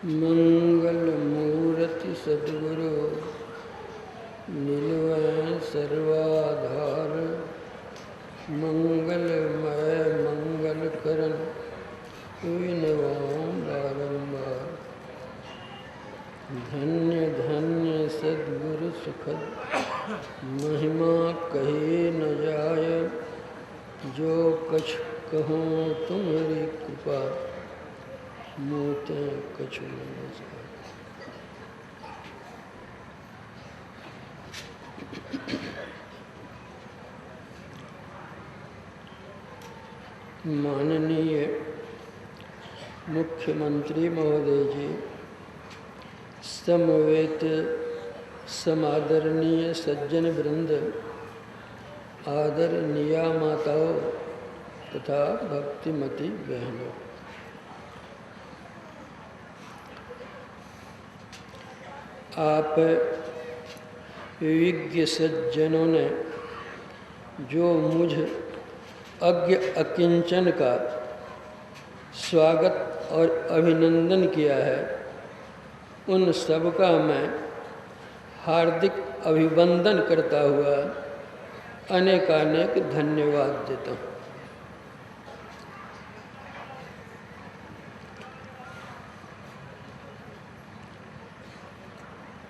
मंगल मूर्ति सद्गुरु निलवै सर्वाधार। मंगलमय मंगल करन विनवाम बारंबार। धन्य धन्य सद्गुरु सुखद महिमा कहे न जाय। जो कछ कहूँ तुम्हारी कृपा मोते कछु न जाय। माननीय मुख्यमंत्री महोदय जी, समवेत समादरणीय सज्जन वृंद, आदरणीय माताओं तथा भक्तिमती बहनों, आप विज्ञ सज्जनों ने जो मुझ अज्ञ अकिंचन का स्वागत और अभिनंदन किया है, उन सबका मैं हार्दिक अभिवंदन करता हुआ अनेकानेक धन्यवाद देता हूँ।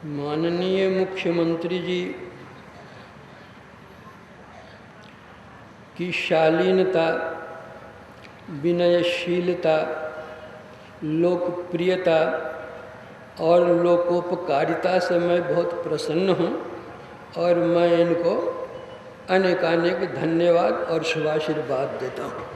माननीय मुख्यमंत्री जी की शालीनता, विनयशीलता, लोकप्रियता और लोकोपकारिता से मैं बहुत प्रसन्न हूँ और मैं इनको अनेकानेक धन्यवाद और शुभाशीर्वाद देता हूँ।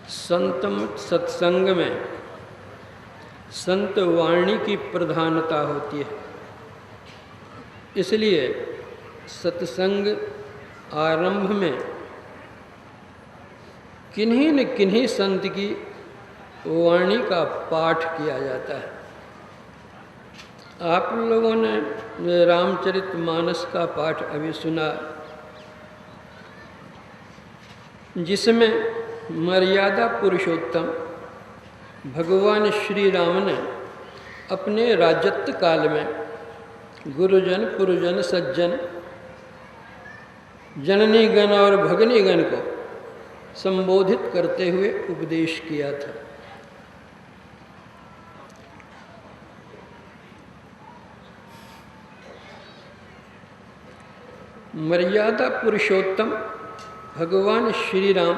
संत सत्संग में संत वाणी की प्रधानता होती है, इसलिए सत्संग आरंभ में किन्हीं न किन्हीं संत की वाणी का पाठ किया जाता है। आप लोगों ने रामचरितमानस का पाठ अभी सुना, जिसमें मर्यादा पुरुषोत्तम भगवान श्री राम ने अपने राजत्व काल में गुरुजन, पुरुजन, सज्जन, जननीगण और भगनीगण को संबोधित करते हुए उपदेश किया था। मर्यादा पुरुषोत्तम भगवान श्री राम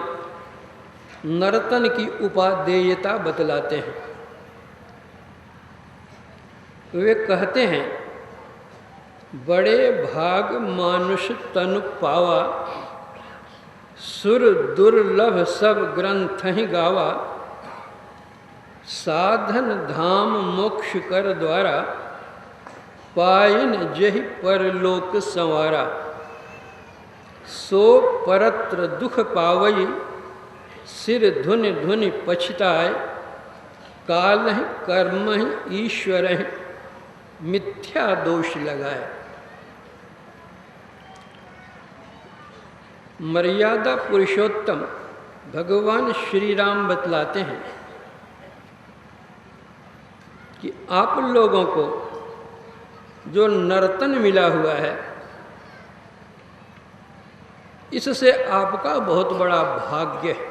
नर्तन की उपादेयता बतलाते हैं। वे कहते हैं, बड़े भाग मानुष तनु पावा, सुर दुर्लभ सब ग्रंथ ही गावा। साधन धाम मोक्ष कर द्वारा, पाइन जहि परलोक संवारा। सो परत्र दुख पावई, सिर धुन धुनि पछताए। काल ही कर्म ही ईश्वर ही, मिथ्या दोष लगाए। मर्यादा पुरुषोत्तम भगवान श्री राम बतलाते हैं कि आप लोगों को जो नर्तन मिला हुआ है, इससे आपका बहुत बड़ा भाग्य है।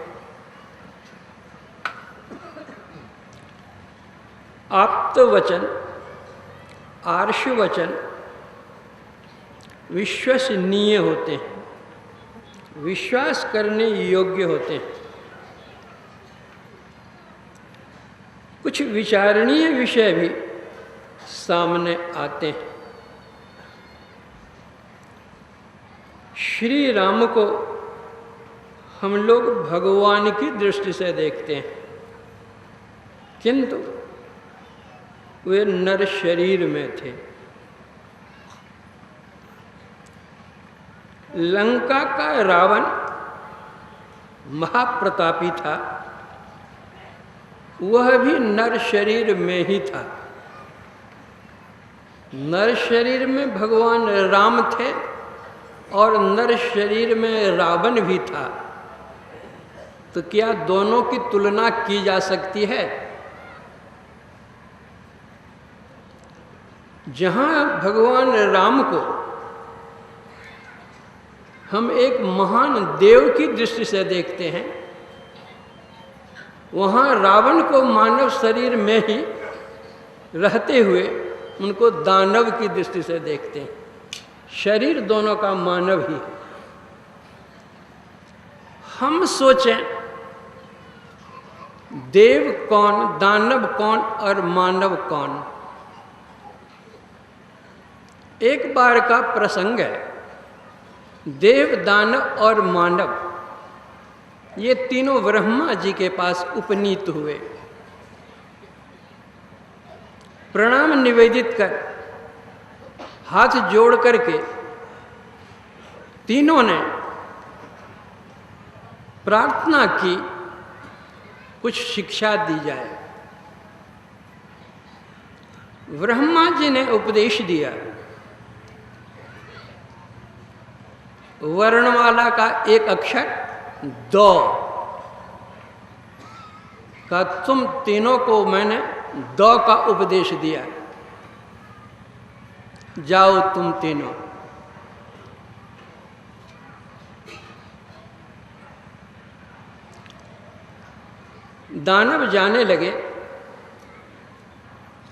आप्त वचन, आर्ष वचन विश्वसनीय होते हैं, विश्वास करने योग्य होते हैं। कुछ विचारणीय विषय भी सामने आते हैं। श्री राम को हम लोग भगवान की दृष्टि से देखते हैं, किंतु वे नर शरीर में थे। लंका का रावण महाप्रतापी था, वह भी नर शरीर में ही था। नर शरीर में भगवान राम थे और नर शरीर में रावण भी था, तो क्या दोनों की तुलना की जा सकती है? जहाँ भगवान राम को हम एक महान देव की दृष्टि से देखते हैं, वहाँ रावण को मानव शरीर में ही रहते हुए उनको दानव की दृष्टि से देखते हैं। शरीर दोनों का मानव ही है। हम सोचें देव कौन, दानव कौन और मानव कौन? एक बार का प्रसंग है। देव, दानव और मानव ये तीनों ब्रह्मा जी के पास उपनीत हुए। प्रणाम निवेदित कर, हाथ जोड़ करके तीनों ने प्रार्थना की कुछ शिक्षा दी जाए। ब्रह्मा जी ने उपदेश दिया, वर्णमाला का एक अक्षर द का, तुम तीनों को मैंने द का उपदेश दिया, जाओ तुम तीनों। दानव जाने लगे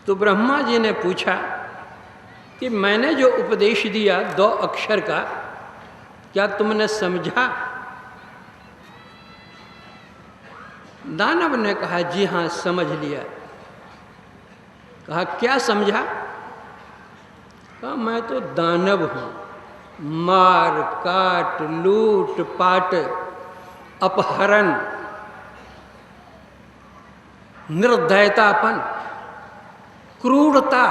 तो ब्रह्मा जी ने पूछा कि मैंने जो उपदेश दिया 2 अक्षर का, क्या तुमने समझा? दानव ने कहा जी हाँ, समझ लिया। कहा क्या समझा? कहा मैं तो दानव हूं, मार काट लूट पाट अपहरण निर्दयतापन क्रूरता,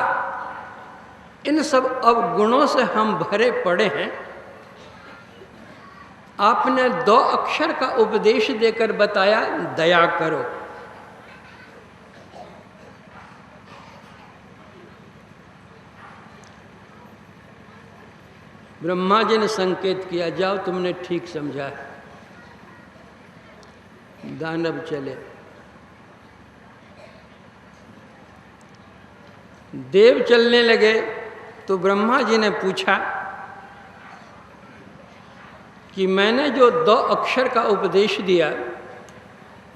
इन सब अवगुणों से हम भरे पड़े हैं। आपने 2 अक्षर का उपदेश देकर बताया दया करो। ब्रह्मा जी ने संकेत किया, जाओ तुमने ठीक समझा है। दानव चले। देव चलने लगे तो ब्रह्मा जी ने पूछा कि मैंने जो 2 अक्षर का उपदेश दिया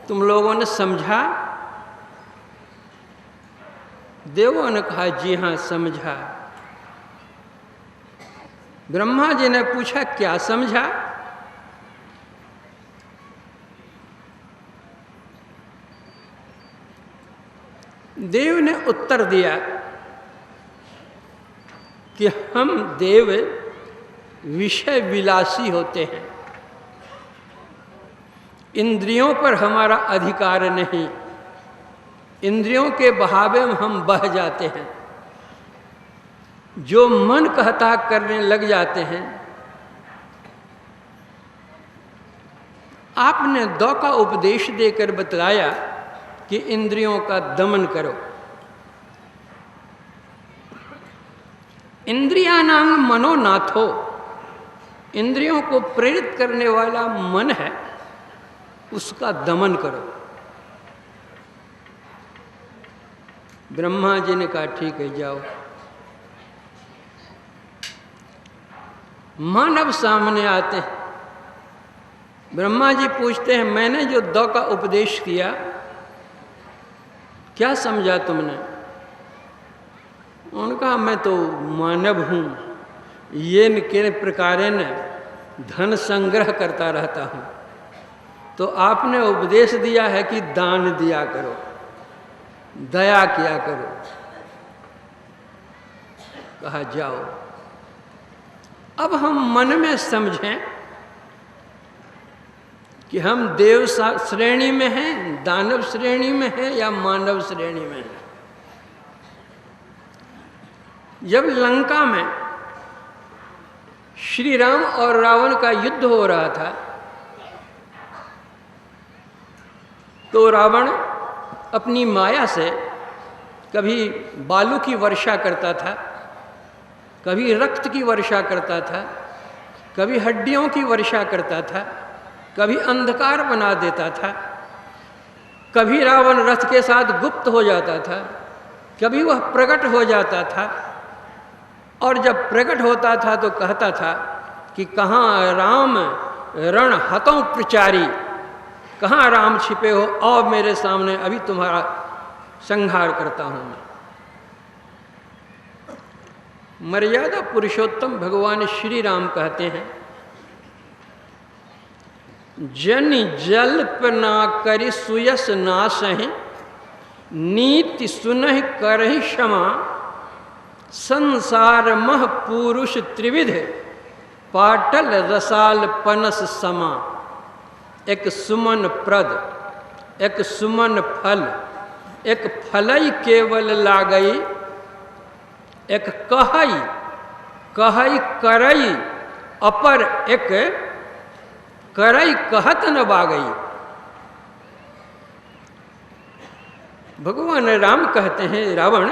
तुम लोगों ने समझा? देवों ने कहा जी हाँ, समझा। ब्रह्मा जी ने पूछा क्या समझा? देव ने उत्तर दिया कि हम देव विषय विलासी होते हैं, इंद्रियों पर हमारा अधिकार नहीं, इंद्रियों के बहावे में हम बह जाते हैं, जो मन कहता करने लग जाते हैं। आपने 2 का उपदेश देकर बतलाया कि इंद्रियों का दमन करो। इंद्रियाणां मनोनाथो, इंद्रियों को प्रेरित करने वाला मन है, उसका दमन करो। ब्रह्मा जी ने कहा ठीक है, जाओ। मानव सामने आते हैं। ब्रह्मा जी पूछते हैं मैंने जो 2 का उपदेश किया क्या समझा तुमने? उनका मैं तो मानव हूँ, ये के प्रकारेण धन संग्रह करता रहता हूँ, तो आपने उपदेश दिया है कि दान दिया करो, दया किया करो। कहा जाओ। अब हम मन में समझें कि हम देव श्रेणी में हैं, दानव श्रेणी में हैं या मानव श्रेणी में हैं। जब लंका में श्री राम और रावण का युद्ध हो रहा था तो रावण अपनी माया से कभी बालू की वर्षा करता था, कभी रक्त की वर्षा करता था, कभी हड्डियों की वर्षा करता था, कभी अंधकार बना देता था, कभी रावण रथ के साथ गुप्त हो जाता था, कभी वह प्रकट हो जाता था। और जब प्रकट होता था तो कहता था कि कहाँ राम रण हतों प्रचारी, कहाँ राम छिपे हो, आओ मेरे सामने, अभी तुम्हारा संहार करता हूँ मैं। मर्यादा पुरुषोत्तम भगवान श्री राम कहते हैं, जन जल्पना करि सुयस नासहि, नीति सुनहि करहि क्षमा, संसार मह पुरुष त्रिविध, पाटल रसाल पनस समा। एक सुमन प्रद, एक सुमन फल, एक फलई केवल लागई, एक कहई कहई करई, अपर एक करई कहत न बागई। भगवान राम कहते हैं, रावण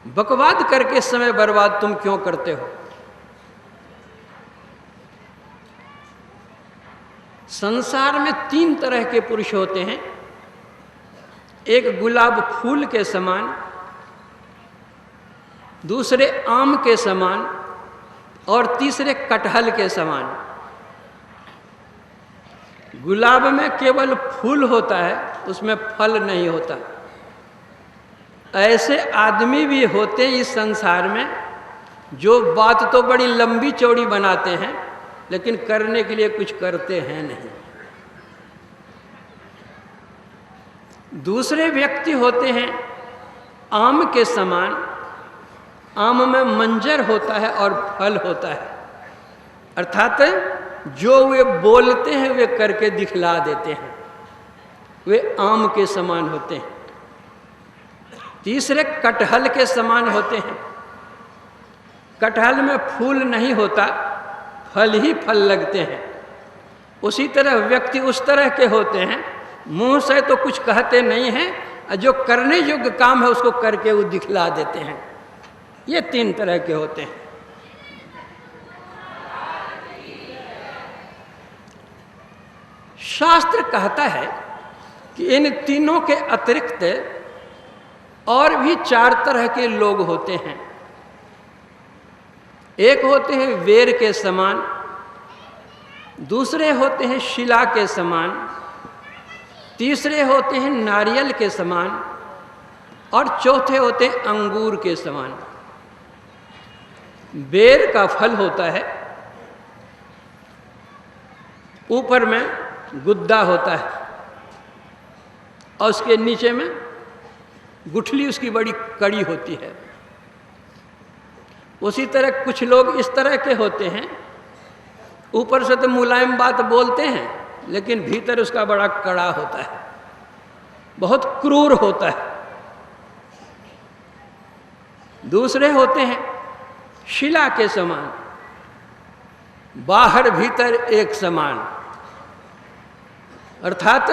बकवाद करके समय बर्बाद तुम क्यों करते हो? संसार में 3 तरह के पुरुष होते हैं, एक गुलाब फूल के समान, दूसरे आम के समान और तीसरे कटहल के समान। गुलाब में केवल फूल होता है, उसमें फल नहीं होता। ऐसे आदमी भी होते इस संसार में जो बात तो बड़ी लंबी चौड़ी बनाते हैं, लेकिन करने के लिए कुछ करते हैं नहीं। दूसरे व्यक्ति होते हैं आम के समान, आम में मंजर होता है और फल होता है, अर्थात जो वे बोलते हैं वे करके दिखला देते हैं, वे आम के समान होते हैं। तीसरे कटहल के समान होते हैं। कटहल में फूल नहीं होता, फल ही फल लगते हैं। उसी तरह व्यक्ति उस तरह के होते हैं, मुंह से तो कुछ कहते नहीं हैं, जो करने योग्य काम है उसको करके वो दिखला देते हैं। ये 3 तरह के होते हैं। शास्त्र कहता है कि इन तीनों के अतिरिक्त और भी 4 तरह के लोग होते हैं। एक होते हैं वेर के समान, दूसरे होते हैं शिला के समान, तीसरे होते हैं नारियल के समान और चौथे होते हैं अंगूर के समान। बेर का फल होता है, ऊपर में गुद्दा होता है और उसके नीचे में गुठली उसकी बड़ी कड़ी होती है। उसी तरह कुछ लोग इस तरह के होते हैं, ऊपर से तो मुलायम बात बोलते हैं लेकिन भीतर उसका बड़ा कड़ा होता है, बहुत क्रूर होता है। दूसरे होते हैं शिला के समान, बाहर भीतर एक समान, अर्थात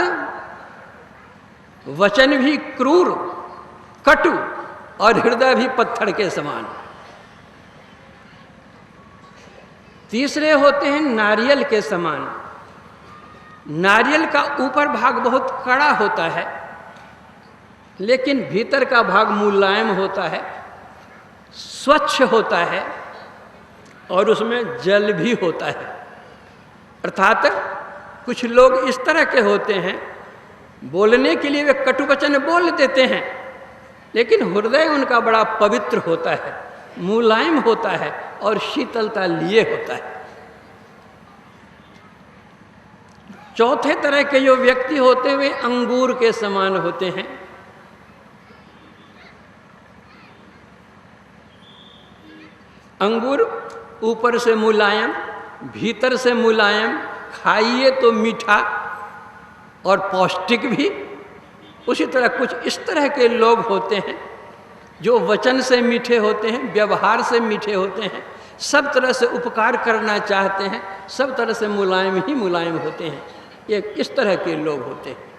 वचन भी क्रूर, कटु और हृदय भी पत्थर के समान। तीसरे होते हैं नारियल के समान। नारियल का ऊपर भाग बहुत कड़ा होता है लेकिन भीतर का भाग मुलायम होता है, स्वच्छ होता है और उसमें जल भी होता है। अर्थात कुछ लोग इस तरह के होते हैं, बोलने के लिए वे कटुवचन बोल देते हैं लेकिन हृदय उनका बड़ा पवित्र होता है, मुलायम होता है और शीतलता लिए होता है। चौथे तरह के जो व्यक्ति होते हैं वे अंगूर के समान होते हैं। अंगूर ऊपर से मुलायम, भीतर से मुलायम, खाइए तो मीठा और पौष्टिक भी। उसी तरह कुछ इस तरह के लोग होते हैं जो वचन से मीठे होते हैं, व्यवहार से मीठे होते हैं, सब तरह से उपकार करना चाहते हैं, सब तरह से मुलायम ही मुलायम होते हैं। ये इस तरह के लोग होते हैं।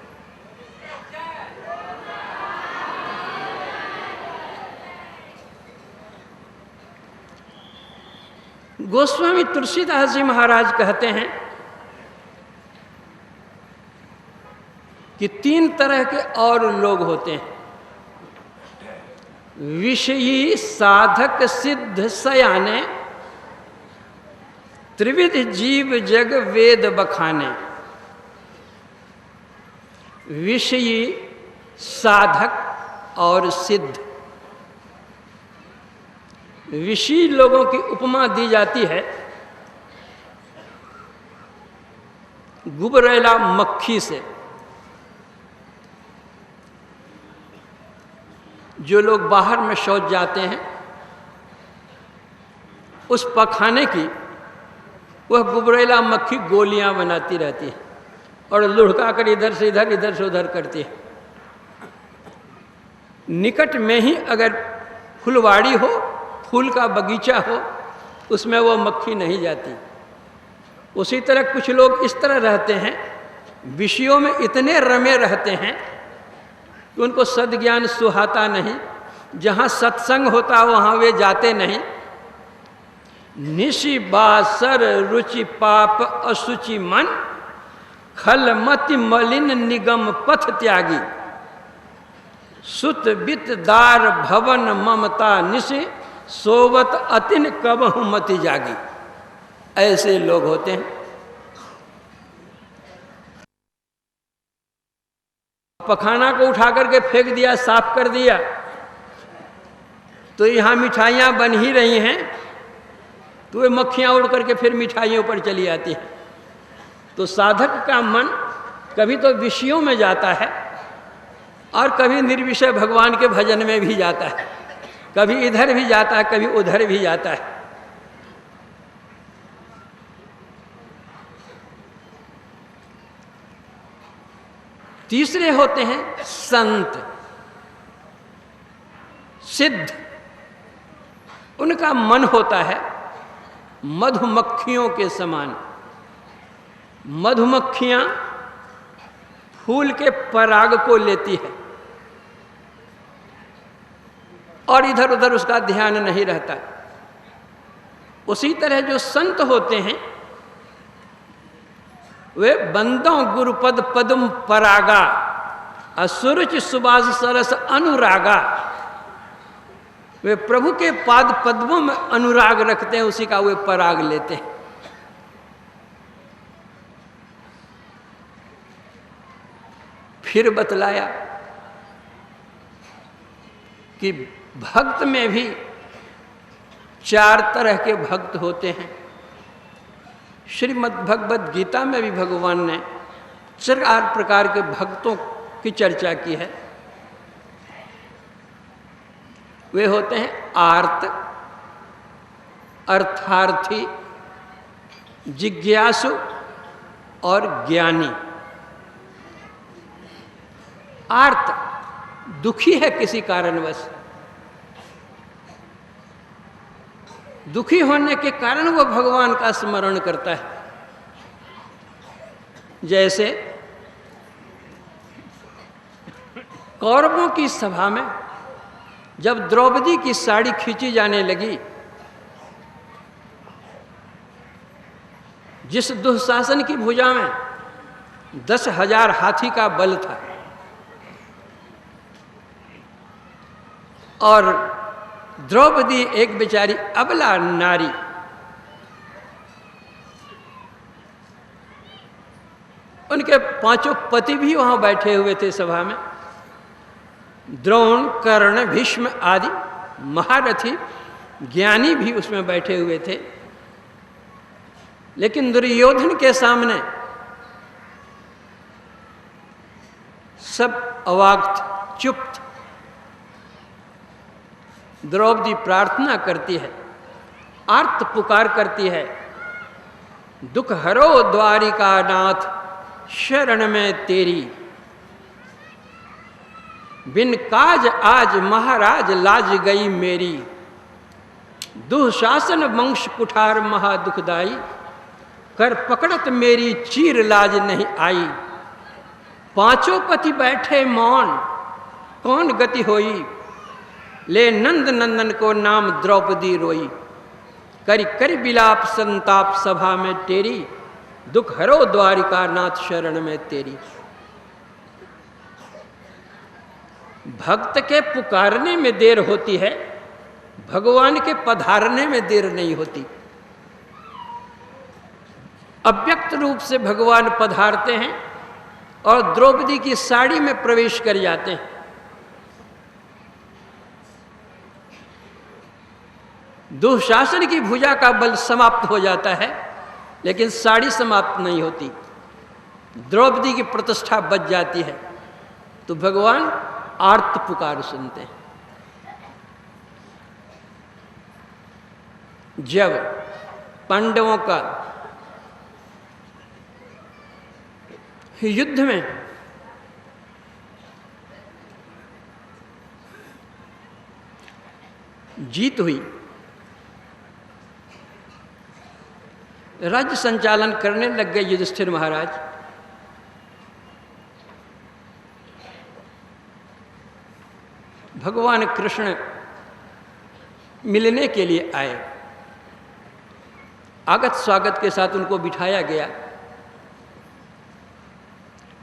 गोस्वामी तुलसीदास जी महाराज कहते हैं कि 3 तरह के और लोग होते हैं। विषयी, साधक, सिद्ध, सयाने, त्रिविध जीव जग वेद बखाने। विषयी, साधक और सिद्ध। विषयी लोगों की उपमा दी जाती है गुबरैला मक्खी से। जो लोग बाहर में शौच जाते हैं, उस पखाने की वह गुबरैला मक्खी गोलियां बनाती रहती है और लुढ़का कर इधर से उधर करती है। निकट में ही अगर फुलवाड़ी हो, फूल का बगीचा हो, उसमें वो मक्खी नहीं जाती। उसी तरह कुछ लोग इस तरह रहते हैं, विषयों में इतने रमे रहते हैं कि उनको सद्ज्ञान सुहाता नहीं। जहाँ सत्संग होता वहाँ वे जाते नहीं। निशि बासर रुचि पाप असुचि मन, खल मति मलिन निगम पथ त्यागी। सुत बित दार भवन ममता निशि, सोवत अतिन कबहु मति जागी। ऐसे लोग होते हैं। पखाना को उठा करके फेंक दिया, साफ कर दिया, तो यहाँ मिठाइयाँ बन ही रही हैं, तो वे मक्खियाँ उड़ करके फिर मिठाइयों पर चली आती हैं। तो साधक का मन कभी तो विषयों में जाता है और कभी निर्विषय भगवान के भजन में भी जाता है। कभी इधर भी जाता है, कभी उधर भी जाता है। तीसरे होते हैं संत, सिद्ध। उनका मन होता है मधुमक्खियों के समान। मधुमक्खियां फूल के पराग को लेती है और इधर उधर उसका ध्यान नहीं रहता। उसी तरह जो संत होते हैं वे बंदों गुरुपद पद्म परागा, असुरुचि सुबास सरस अनुरागा। वे प्रभु के पाद पद्मों में अनुराग रखते हैं, उसी का वे पराग लेते हैं। फिर बतलाया कि भक्त में भी 4 तरह के भक्त होते हैं। श्रीमद् भगवद गीता में भी भगवान ने 4 प्रकार के भक्तों की चर्चा की है। वे होते हैं आर्त, अर्थार्थी, जिज्ञासु और ज्ञानी। आर्त दुखी है किसी कारणवश, दुखी होने के कारण वह भगवान का स्मरण करता है। जैसे कौरवों की सभा में जब द्रौपदी की साड़ी खींची जाने लगी, जिस दुःशासन की भुजा में 10,000 हाथी का बल था और द्रौपदी एक बेचारी अबला नारी, उनके 5 पति भी वहां बैठे हुए थे सभा में। द्रोण, कर्ण, भीष्म आदि महारथी ज्ञानी भी उसमें बैठे हुए थे। लेकिन दुर्योधन के सामने सब अवाक थे, चुप थे। द्रौपदी प्रार्थना करती है, आर्त पुकार करती है, दुख हरो द्वारिका नाथ शरण में तेरी। बिन काज आज महाराज लाज गई मेरी। दुःशासन वंश कुठार महादुखदाई। कर पकड़त मेरी चीर लाज नहीं आई। 5 पति बैठे मौन, कौन गति होई। ले नंद नंदन को नाम द्रौपदी रोई। करि करि बिलाप संताप सभा में तेरी, दुख हरो द्वारिका नाथ शरण में तेरी। भक्त के पुकारने में देर होती है, भगवान के पधारने में देर नहीं होती। अव्यक्त रूप से भगवान पधारते हैं और द्रौपदी की साड़ी में प्रवेश कर जाते हैं। दुशासन की भुजा का बल समाप्त हो जाता है, लेकिन साड़ी समाप्त नहीं होती। द्रौपदी की प्रतिष्ठा बच जाती है, तो भगवान आर्त पुकार सुनते हैं। जब पांडवों का युद्ध में जीत हुई, राज्य संचालन करने लग गए युधिष्ठिर महाराज। भगवान कृष्ण मिलने के लिए आए। आगत स्वागत के साथ उनको बिठाया गया।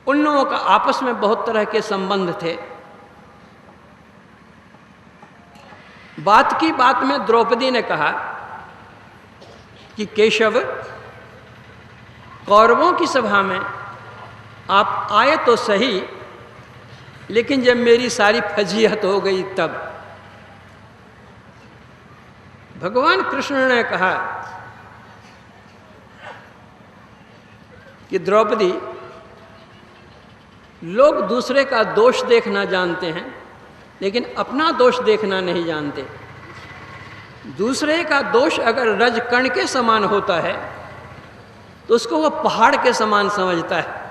उन लोगों का आपस में बहुत तरह के संबंध थे। बात की बात में द्रौपदी ने कहा कि केशव, कौरवों की सभा में आप आए तो सही, लेकिन जब मेरी सारी फजीहत हो गई तब। भगवान कृष्ण ने कहा कि द्रौपदी, लोग दूसरे का दोष देखना जानते हैं, लेकिन अपना दोष देखना नहीं जानते। दूसरे का दोष अगर रजकण के समान होता है तो उसको वह पहाड़ के समान समझता है,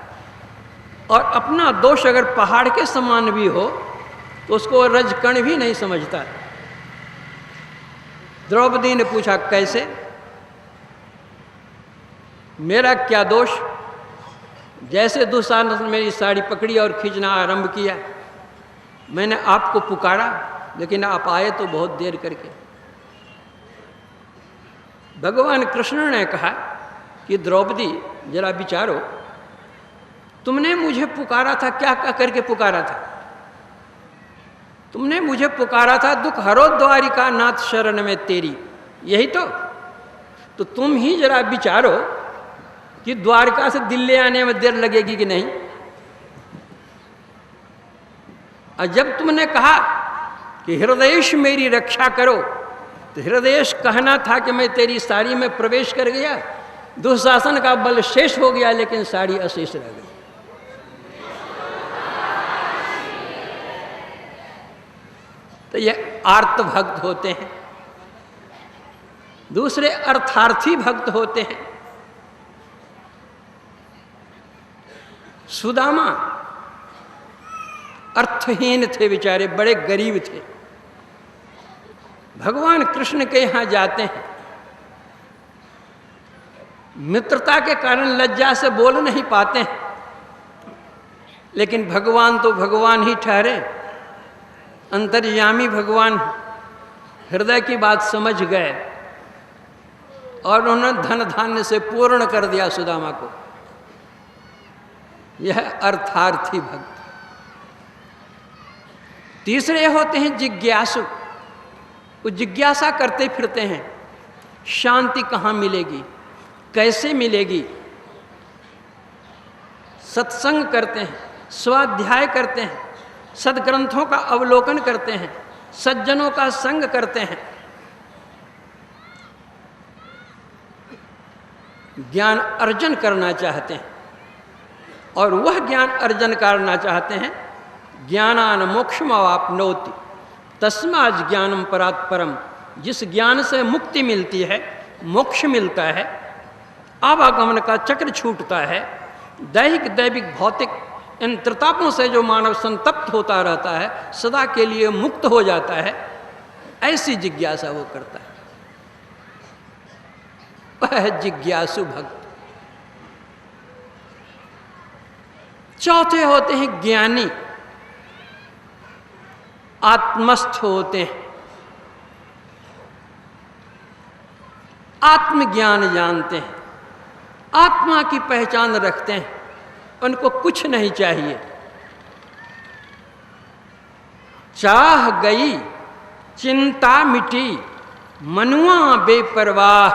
और अपना दोष अगर पहाड़ के समान भी हो तो उसको वह रजकण भी नहीं समझता। द्रौपदी ने पूछा, कैसे? मेरा क्या दोष? जैसे दुशासन ने मेरी साड़ी पकड़ी और खींचना आरंभ किया, मैंने आपको पुकारा, लेकिन आप आए तो बहुत देर करके। भगवान कृष्ण ने कहा कि द्रौपदी, जरा विचारो, तुमने मुझे पुकारा था, क्या कह करके पुकारा था? तुमने मुझे पुकारा था, दुख हरो द्वारिका नाथ शरण में तेरी, यही तो तुम ही जरा विचारो कि द्वारका से दिल्ली आने में देर लगेगी कि नहीं। और जब तुमने कहा कि हृदयेश मेरी रक्षा करो, तो हृदयेश कहना था कि मैं तेरी साड़ी में प्रवेश कर गया, दुशासन का बल शेष हो गया, लेकिन साड़ी अशेष रह गई। तो ये आर्त भक्त होते हैं। दूसरे अर्थार्थी भक्त होते हैं। सुदामा अर्थहीन थे बेचारे, बड़े गरीब थे। भगवान कृष्ण के यहाँ जाते हैं, मित्रता के कारण लज्जा से बोल नहीं पाते हैं, लेकिन भगवान तो भगवान ही ठहरे, अंतर्यामी भगवान हृदय की बात समझ गए और उन्होंने धन धान्य से पूर्ण कर दिया सुदामा को। यह अर्थार्थी भक्त। तीसरे होते हैं जिज्ञासु। वो जिज्ञासा करते फिरते हैं, शांति कहाँ मिलेगी, कैसे मिलेगी। सत्संग करते हैं, स्वाध्याय करते हैं, सद्ग्रंथों का अवलोकन करते हैं, सज्जनों का संग करते हैं, ज्ञान अर्जन करना चाहते हैं। और वह ज्ञान अर्जन करना चाहते हैं, ज्ञानान मोक्षमवाप्नोति तस्मात् ज्ञानम परात् परम। जिस ज्ञान से मुक्ति मिलती है, मोक्ष मिलता है, आवागमन का चक्र छूटता है, दैहिक दैविक भौतिक इन त्रितापों से जो मानव संतप्त होता रहता है, सदा के लिए मुक्त हो जाता है, ऐसी जिज्ञासा वो करता है। वह है जिज्ञासु भक्त। चौथे होते हैं ज्ञानी, आत्मस्थ होते हैं। आत्मज्ञान जानते हैं, आत्मा की पहचान रखते हैं, उनको कुछ नहीं चाहिए। चाह गई चिंता मिटी मनुआ बेपरवाह,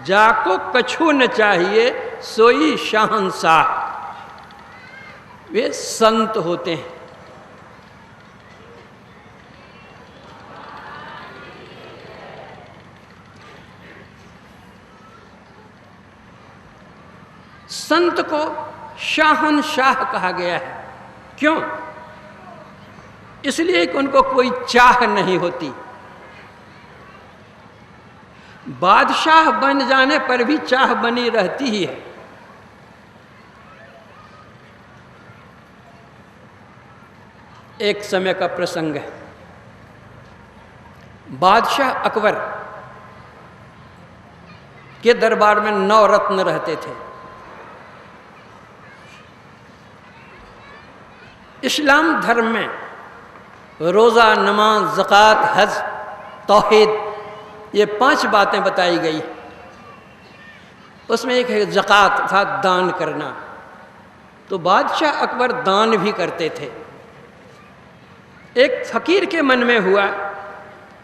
जाको कछु न चाहिए सोई शहंशाह। वे संत होते हैं। संत को शाहनशाह कहा गया है। क्यों? इसलिए कि उनको कोई चाह नहीं होती। बादशाह बन जाने पर भी चाह बनी रहती ही है। एक समय का प्रसंग है। बादशाह अकबर के दरबार में 9 रत्न रहते थे। इस्लाम धर्म में रोज़ा, नमाज, ज़कात, हज, तौहीद, ये 5 बातें बताई गई। उसमें एक है ज़कात, अर्थात दान करना। तो बादशाह अकबर दान भी करते थे। एक फ़कीर के मन में हुआ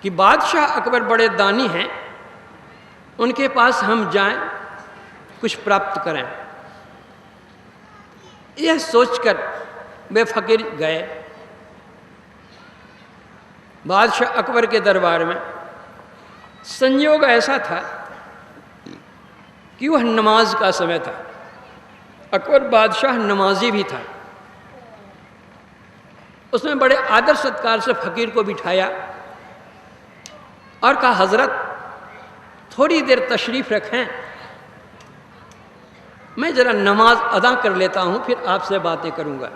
कि बादशाह अकबर बड़े दानी हैं, उनके पास हम जाएं, कुछ प्राप्त करें। यह सोचकर वे फ़कीर गए बादशाह अकबर के दरबार में। संयोग ऐसा था कि वह नमाज का समय था। अकबर बादशाह नमाजी भी था। उसने बड़े आदर सत्कार से फ़कीर को बिठाया और कहा, हज़रत थोड़ी देर तशरीफ़ रखें, मैं ज़रा नमाज अदा कर लेता हूँ, फिर आपसे बातें करूँगा।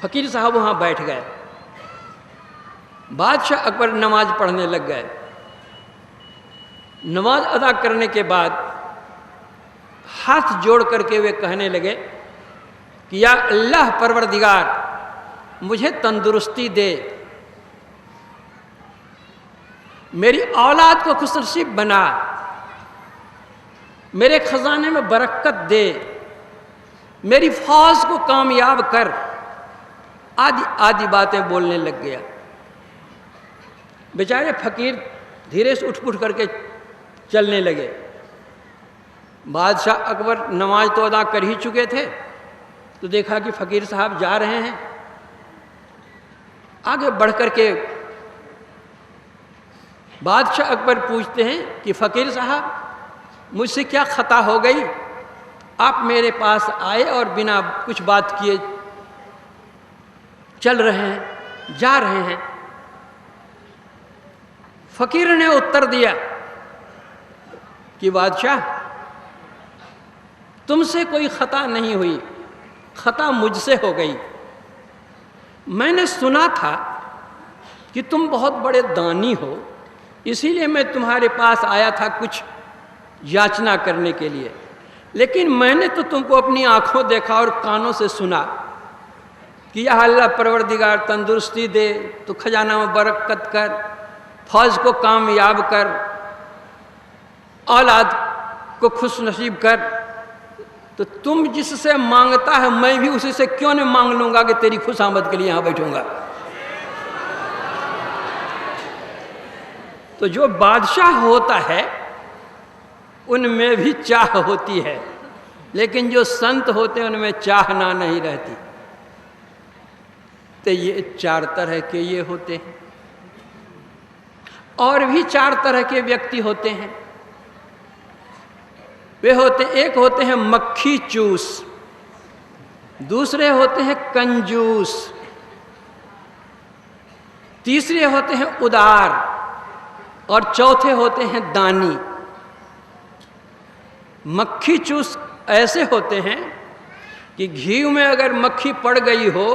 फ़कीर साहब वहाँ बैठ गए। बादशाह अकबर नमाज पढ़ने लग गए। नमाज अदा करने के बाद हाथ जोड़ करके वे कहने लगे कि या अल्लाह परवरदिगार, मुझे तंदुरुस्ती दे, मेरी औलाद को खुशनसीब बना, मेरे खजाने में बरकत दे, मेरी फौज को कामयाब कर, आदि आदि बातें बोलने लग गया। बेचारे फ़कीर धीरे से उठ करके चलने लगे। बादशाह अकबर नमाज तो अदा कर ही चुके थे, तो देखा कि फ़कीर साहब जा रहे हैं। आगे बढ़ कर के बादशाह अकबर पूछते हैं कि फ़कीर साहब, मुझसे क्या ख़ता हो गई? आप मेरे पास आए और बिना कुछ बात किए चल रहे हैं, जा रहे हैं। फ़कीर ने उत्तर दिया कि बादशाह, तुमसे कोई ख़ता नहीं हुई, ख़ता मुझसे हो गई। मैंने सुना था कि तुम बहुत बड़े दानी हो, इसीलिए मैं तुम्हारे पास आया था कुछ याचना करने के लिए। लेकिन मैंने तो तुमको अपनी आँखों देखा और कानों से सुना कि या अल्लाह परवरदिगार तंदुरुस्ती दे, तो खजाना में बरकत कर, फौज को कामयाब कर, औलाद को खुश नसीब कर। तो तुम जिससे मांगता है, मैं भी उसी से क्यों नहीं मांग लूँगा कि तेरी खुशामद के लिए यहाँ बैठूँगा। तो जो बादशाह होता है उनमें भी चाह होती है, लेकिन जो संत होते हैं उनमें चाहना नहीं रहती। तो ये 4 तरह के ये होते हैं। और भी 4 तरह के व्यक्ति होते हैं। वे होते, एक होते हैं मक्खी चूस, दूसरे होते हैं कंजूस, तीसरे होते हैं उदार, और चौथे होते हैं दानी। मक्खी चूस ऐसे होते हैं कि घी में अगर मक्खी पड़ गई हो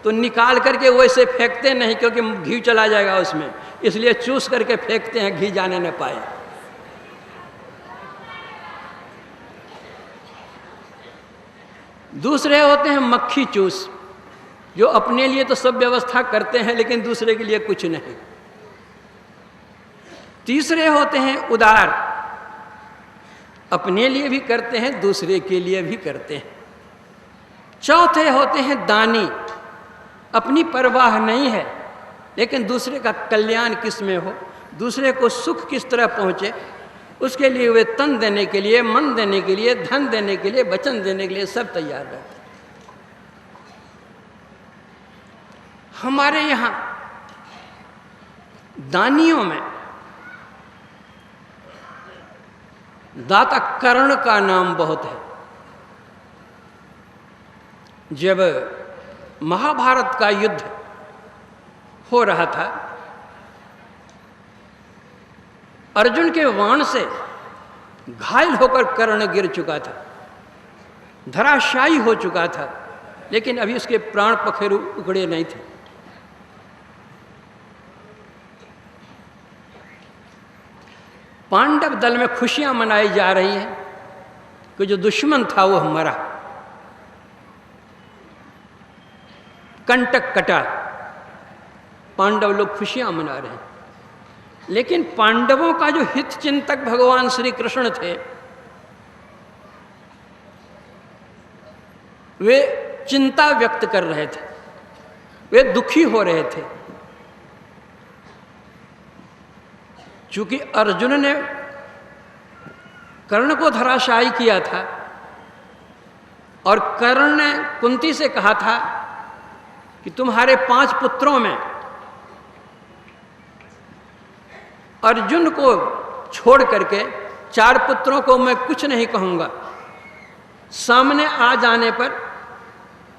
तो निकाल करके वैसे फेंकते नहीं, क्योंकि घी चला जाएगा उसमें, इसलिए चूस करके फेंकते हैं, घी जाने न पाए। दूसरे होते हैं मक्खी चूस, जो अपने लिए तो सब व्यवस्था करते हैं लेकिन दूसरे के लिए कुछ नहीं। तीसरे होते हैं उदार, अपने लिए भी करते हैं, दूसरे के लिए भी करते हैं। चौथे होते हैं दानी, अपनी परवाह नहीं है, लेकिन दूसरे का कल्याण किस में हो, दूसरे को सुख किस तरह पहुँचे, उसके लिए वे तन देने के लिए, मन देने के लिए, धन देने के लिए, वचन देने के लिए सब तैयार रहते हैं। हमारे यहाँ दानियों में दाता कर्ण का नाम बहुत है। जब महाभारत का युद्ध हो रहा था, अर्जुन के बाण से घायल होकर कर्ण गिर चुका था, धराशायी हो चुका था, लेकिन अभी उसके प्राण पखेरु उखड़े नहीं थे। पांडव दल में खुशियां मनाई जा रही हैं कि जो दुश्मन था वो मरा, कंटक कटा, पांडव लोग खुशियां मना रहे हैं। लेकिन पांडवों का जो हित चिंतक भगवान श्री कृष्ण थे, वे चिंता व्यक्त कर रहे थे, वे दुखी हो रहे थे। चूंकि अर्जुन ने कर्ण को धराशायी किया था और कर्ण ने कुंती से कहा था कि तुम्हारे 5 पुत्रों में अर्जुन को छोड़ करके 4 पुत्रों को मैं कुछ नहीं कहूँगा, सामने आ जाने पर,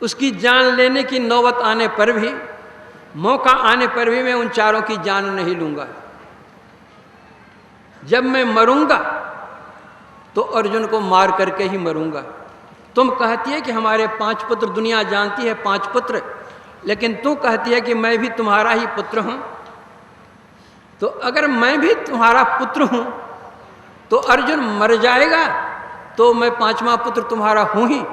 उसकी जान लेने की नौबत आने पर भी, मौका आने पर भी मैं उन 4 की जान नहीं लूँगा। जब मैं मरूंगा तो अर्जुन को मार करके ही मरूंगा। तुम कहती है कि हमारे 5 पुत्र, दुनिया जानती है 5 पुत्र, लेकिन तू कहती है कि मैं भी तुम्हारा ही पुत्र हूं। तो अगर मैं भी तुम्हारा पुत्र हूं तो अर्जुन मर जाएगा तो मैं 5वां पुत्र तुम्हारा हूं ही,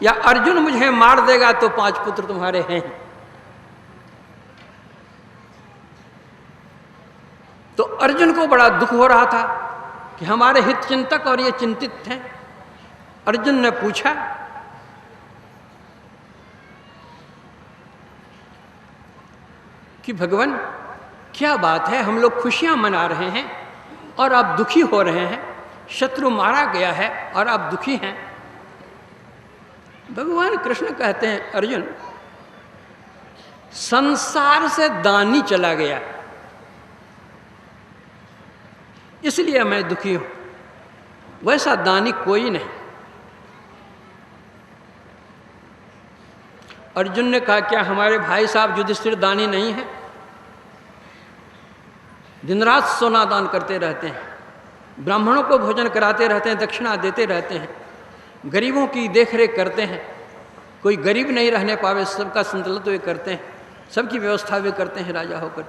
या अर्जुन मुझे मार देगा तो 5 पुत्र तुम्हारे हैं ही। तो अर्जुन को बड़ा दुख हो रहा था कि हमारे हित चिंतक और ये चिंतित थे। अर्जुन ने पूछा कि भगवान क्या बात है, हम लोग खुशियां मना रहे हैं और आप दुखी हो रहे हैं, शत्रु मारा गया है और आप दुखी हैं। भगवान कृष्ण कहते हैं, अर्जुन, संसार से दानी चला गया इसलिए मैं दुखी हूं, वैसा दानी कोई नहीं। अर्जुन ने कहा, क्या हमारे भाई साहब युधिष्ठिर दानी नहीं है? दिन रात सोना दान करते रहते हैं, ब्राह्मणों को भोजन कराते रहते हैं, दक्षिणा देते रहते हैं, गरीबों की देखरेख करते हैं, कोई गरीब नहीं रहने पावे सबका संतुलन वे करते हैं, सबकी व्यवस्था वे करते हैं राजा होकर।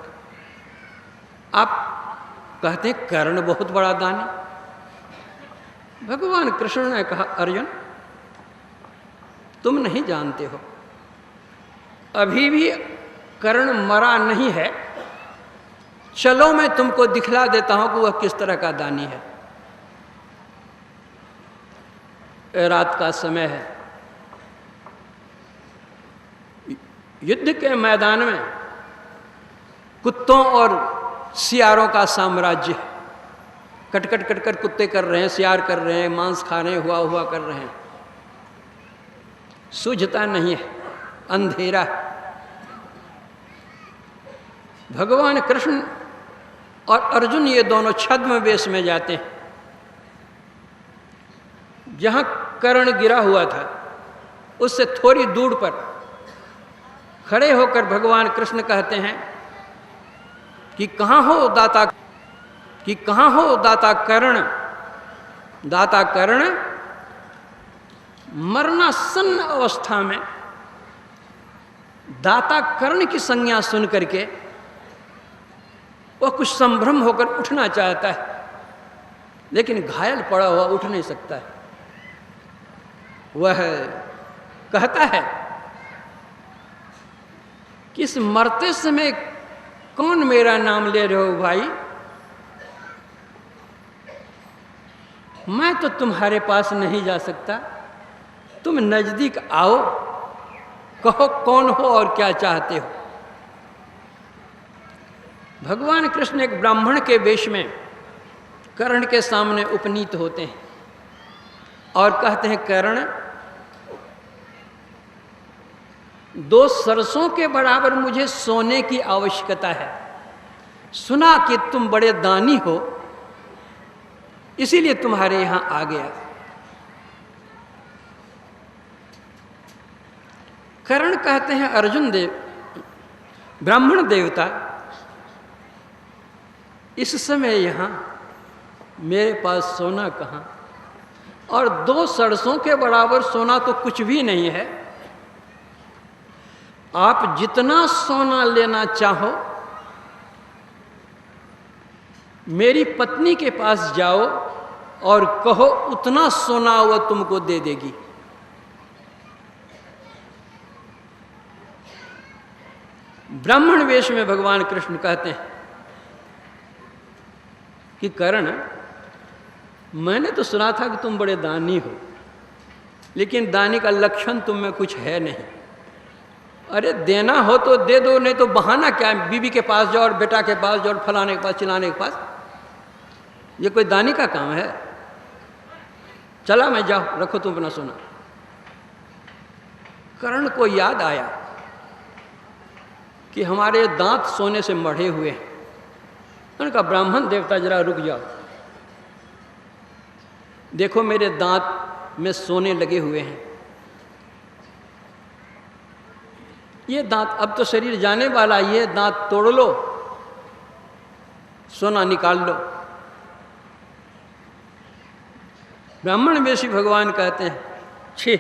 आप कहते हैं कर्ण बहुत बड़ा दानी। भगवान कृष्ण ने कहा, अर्जुन तुम नहीं जानते हो, अभी भी कर्ण मरा नहीं है, चलो मैं तुमको दिखला देता हूं कि वह किस तरह का दानी है। रात का समय है, युद्ध के मैदान में कुत्तों और सियारों का साम्राज्य है। कटकट कटकट कुत्ते कर रहे हैं, सियार कर रहे हैं, मांस खा रहे हैं, हुआ कर रहे हैं, सूझता नहीं है, अंधेरा। भगवान कृष्ण और अर्जुन ये दोनों छद्म वेश में जाते हैं। जहां कर्ण गिरा हुआ था उससे थोड़ी दूर पर खड़े होकर भगवान कृष्ण कहते हैं कि कहाँ हो दाता, कि कहाँ हो दाता कर्ण, दाता कर्ण मरणासन्न अवस्था में दाता कर्ण की संज्ञा सुन करके वह कुछ संभ्रम होकर उठना चाहता है, लेकिन घायल पड़ा हुआ उठ नहीं सकता है। वह कहता है कि इस मरते समय कौन मेरा नाम ले रहे हो भाई? मैं तो तुम्हारे पास नहीं जा सकता, तुम नजदीक आओ, कहो कौन हो और क्या चाहते हो। भगवान कृष्ण एक ब्राह्मण के वेश में कर्ण के सामने उपनीत होते हैं और कहते हैं, कर्ण, 2 सरसों के बराबर मुझे सोने की आवश्यकता है। सुना कि तुम बड़े दानी हो, इसीलिए तुम्हारे यहां आ गया। कर्ण कहते हैं, अर्जुन देव, ब्राह्मण देवता, इस समय यहां मेरे पास सोना कहाँ, और 2 सरसों के बराबर सोना तो कुछ भी नहीं है। आप जितना सोना लेना चाहो मेरी पत्नी के पास जाओ और कहो उतना सोना वह तुमको दे देगी। ब्राह्मण वेश में भगवान कृष्ण कहते हैं कि कर्ण, मैंने तो सुना था कि तुम बड़े दानी हो, लेकिन दानी का लक्षण तुम में कुछ है नहीं। अरे देना हो तो दे दो, नहीं तो बहाना क्या है, बीवी के पास जाओ और बेटा के पास जाओ और फलाने के पास चिल्लाने के पास, ये कोई दानी का काम है? चला मैं, जाओ, रखो तुम अपना सोना। कर्ण को याद आया कि हमारे दांत सोने से मढ़े हुए हैं। उनका, ब्राह्मण देवता जरा रुक जाओ, देखो मेरे दांत में सोने लगे हुए हैं। ये दांत, अब तो शरीर जाने वाला, ये दांत तोड़ लो, सोना निकाल लो। ब्राह्मण वेशी भगवान कहते हैं, छे,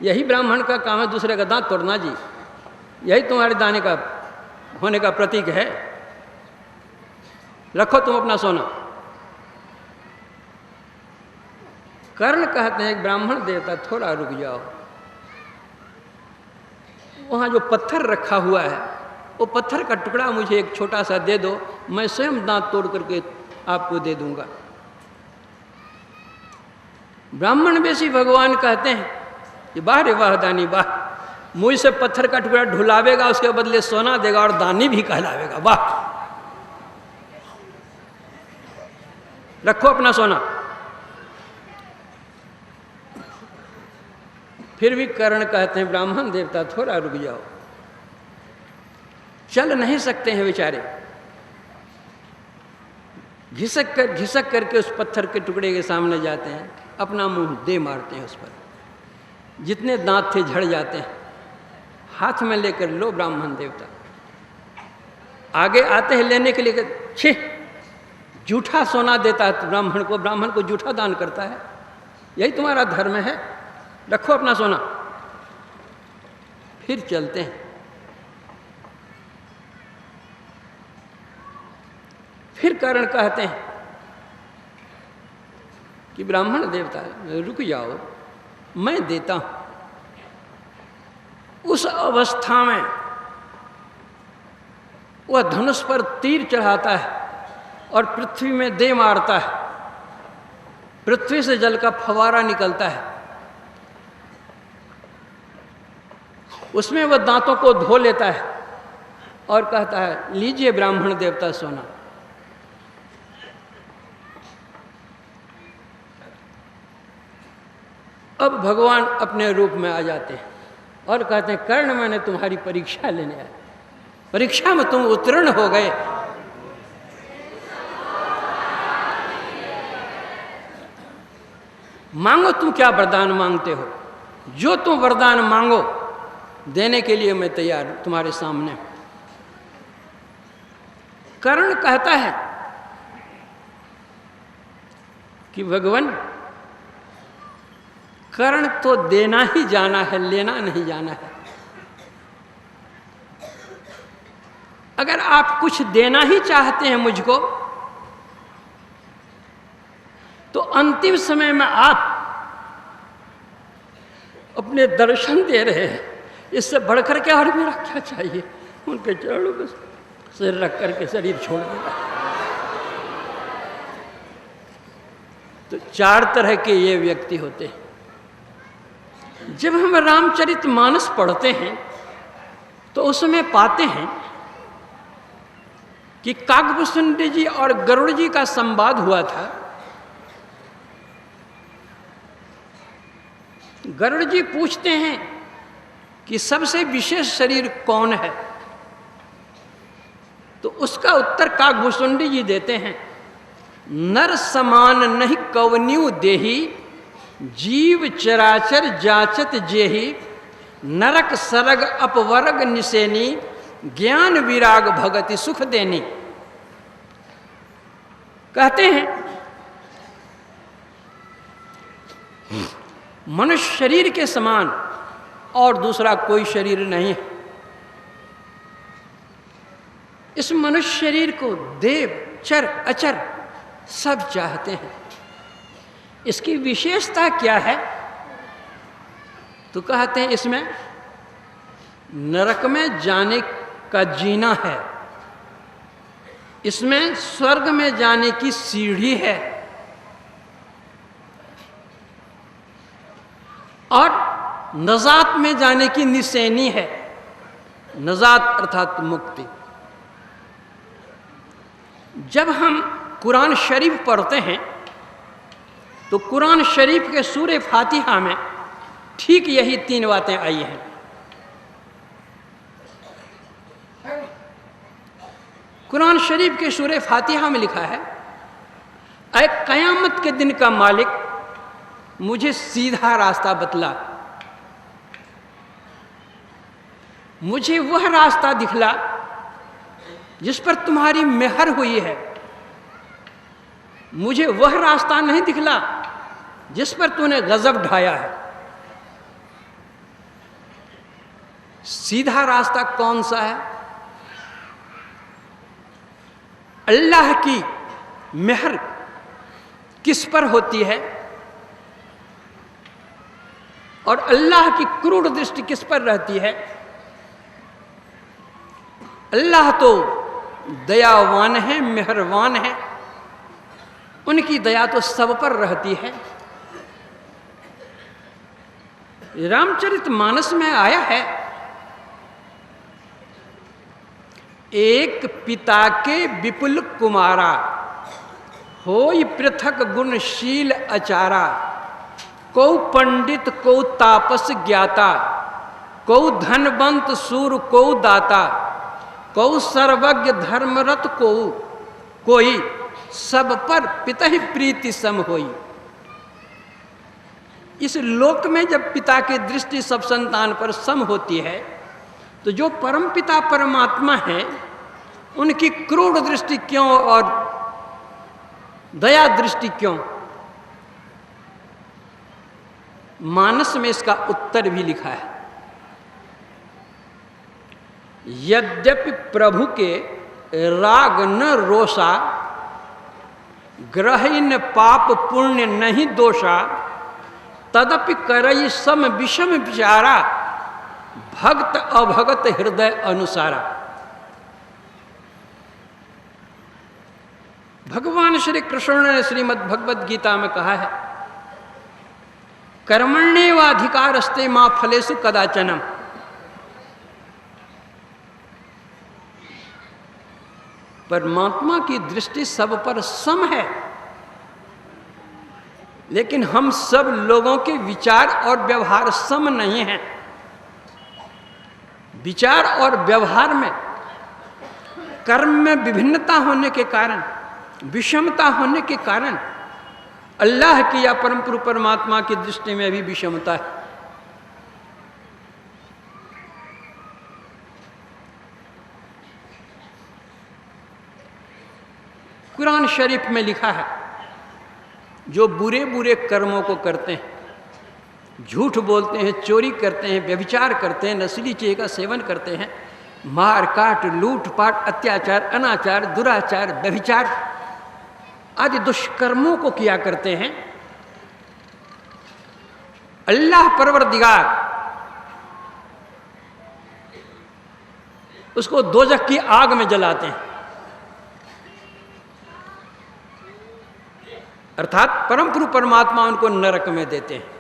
यही ब्राह्मण का काम है दूसरे का दांत तोड़ना जी, यही तुम्हारे दाने का होने का प्रतीक है। रखो तुम अपना सोना। कर्ण कहते हैं, ब्राह्मण देवता थोड़ा रुक जाओ, वहाँ जो पत्थर रखा हुआ है वो पत्थर का टुकड़ा मुझे एक छोटा सा दे दो, मैं स्वयं दांत तोड़ करके आपको दे दूंगा। ब्राह्मण वेशी भगवान कहते हैं कि वाह रे वाह दानी वाह, मुझ से पत्थर का टुकड़ा ढुलावेगा, उसके बदले सोना देगा और दानी भी कहलावेगा, वाह। रखो अपना सोना। फिर भी कर्ण कहते हैं, ब्राह्मण देवता थोड़ा रुक जाओ, चल नहीं सकते हैं बेचारे, घिसक करके उस पत्थर के टुकड़े के सामने जाते हैं, अपना मुंह दे मारते हैं उस पर, जितने दांत थे झड़ जाते हैं, हाथ में लेकर लो ब्राह्मण देवता। आगे आते हैं लेने के लिए, छे, जूठा सोना देता है ब्राह्मण को, ब्राह्मण को जूठा दान करता है, यही तुम्हारा धर्म है, रखो अपना सोना। फिर चलते हैं। फिर कर्ण कहते हैं कि ब्राह्मण देवता रुक जाओ, मैं देता हूं। उस अवस्था में वह धनुष पर तीर चढ़ाता है और पृथ्वी में दे मारता है, पृथ्वी से जल का फवारा निकलता है, उसमें वह दांतों को धो लेता है और कहता है, लीजिए ब्राह्मण देवता सोना। अब भगवान अपने रूप में आ जाते हैं और कहते हैं, कर्ण, मैंने तुम्हारी परीक्षा लेने आया, परीक्षा में तुम उत्तीर्ण हो गए। मांगो, तुम क्या वरदान मांगते हो, जो तुम वरदान मांगो देने के लिए मैं तैयार हूं, तुम्हारे सामने। कर्ण कहता है कि भगवान, कर्ण तो देना ही जाना है, लेना नहीं जाना है। अगर आप कुछ देना ही चाहते हैं मुझको, तो अंतिम समय में आप अपने दर्शन दे रहे हैं, इससे बढ़कर के और मेरा क्या चाहिए। उनके चरणों पर सिर रख करके शरीर छोड़ देगा। तो चार तरह के ये व्यक्ति होते हैं। जब हम रामचरितमानस पढ़ते हैं तो उसमें पाते हैं कि काकभूषुंडी जी और गरुड़ जी का संवाद हुआ था। गरुड़ जी पूछते हैं कि सबसे विशेष शरीर कौन है, तो उसका उत्तर काकभूषुंडी जी देते हैं, नर समान नहीं कवन्यु देही, जीव चराचर जाचत जेही, नरक सरग अपवर्ग निसेनी, ज्ञान विराग भगति सुख देनी। कहते हैं मनुष्य शरीर के समान और दूसरा कोई शरीर नहीं है। इस मनुष्य शरीर को देव चर अचर सब चाहते हैं। इसकी विशेषता क्या है, तो कहते हैं इसमें नरक में जाने का जीना है, इसमें स्वर्ग में जाने की सीढ़ी है, और नजात में जाने की निशानी है। नजात अर्थात मुक्ति। जब हम कुरान शरीफ पढ़ते हैं तो कुरान शरीफ के सूरे फातिहा में ठीक यही तीन बातें आई हैं। कुरान शरीफ के सूरे फातिहा में लिखा है, ऐ कयामत के दिन का मालिक मुझे सीधा रास्ता बतला, मुझे वह रास्ता दिखला जिस पर तुम्हारी मेहर हुई है, मुझे वह रास्ता नहीं दिखला जिस पर तूने गजब ढाया है। सीधा रास्ता कौन सा है? अल्लाह की मेहर किस पर होती है और अल्लाह की क्रूर दृष्टि किस पर रहती है? अल्लाह तो दयावान है, मेहरबान है, उनकी दया तो सब पर रहती है। रामचरितमानस में आया है, एक पिता के विपुल कुमारा, होई पृथक गुणशील अचारा, को पंडित को तापस ज्ञाता, को धनवंत सूर को दाता, को सर्वज्ञ धर्मरत को कोई, सब पर पिता ही प्रीति सम होई। इस लोक में जब पिता की दृष्टि सब संतान पर सम होती है, तो जो परम पिता परमात्मा है उनकी क्रूर दृष्टि क्यों और दया दृष्टि क्यों? मानस में इसका उत्तर भी लिखा है। यद्यपि प्रभु के राग न रोषा, ग्रहिन पाप पुण्य नहीं दोषा, तदपि करई सम विषम विचारा, भक्त अभगत हृदय अनुसारा। भगवान श्री कृष्ण ने श्रीमद् भगवद गीता में कहा है, कर्मण्येवाधिकारस्ते मां फलेषु कदाचनम। परमात्मा की दृष्टि सब पर सम है, लेकिन हम सब लोगों के विचार और व्यवहार सम नहीं हैं। विचार और व्यवहार में, कर्म में विभिन्नता होने के कारण, विषमता होने के कारण अल्लाह की या परम पुरुष परमात्मा की दृष्टि में भी विषमता है। कुरान शरीफ में लिखा है, जो बुरे बुरे कर्मों को करते हैं, झूठ बोलते हैं, चोरी करते हैं, व्यभिचार करते हैं, नस्ली चीज का सेवन करते हैं, मार काट लूटपाट अत्याचार अनाचार दुराचार व्यभिचार आदि दुष्कर्मों को किया करते हैं, अल्लाह परवरदिगार उसको दोजख की आग में जलाते हैं। अर्थात परम प्रभु परमात्मा उनको नरक में देते हैं।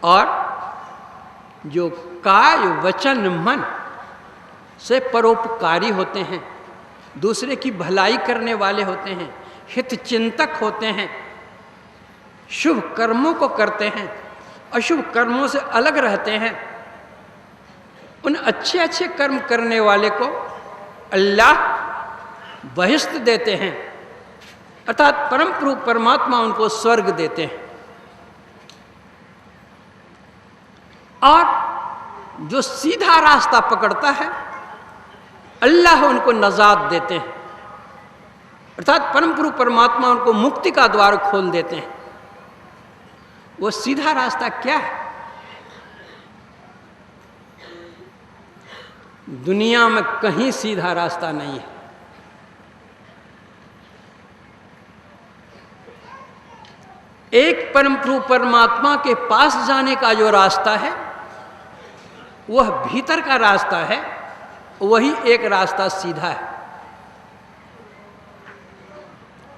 और जो काय वचन मन से परोपकारी होते हैं, दूसरे की भलाई करने वाले होते हैं, हित चिंतक होते हैं, शुभ कर्मों को करते हैं, अशुभ कर्मों से अलग रहते हैं, उन अच्छे अच्छे कर्म करने वाले को अल्लाह बहिष्ट देते हैं, अर्थात परम प्रभु परमात्मा उनको स्वर्ग देते हैं। और जो सीधा रास्ता पकड़ता है अल्लाह उनको नजात देते हैं, अर्थात परम प्रभु परमात्मा उनको मुक्ति का द्वार खोल देते हैं। वो सीधा रास्ता क्या है? दुनिया में कहीं सीधा रास्ता नहीं है। एक परम प्रभु परमात्मा के पास जाने का जो रास्ता है वह भीतर का रास्ता है, वही एक रास्ता सीधा है।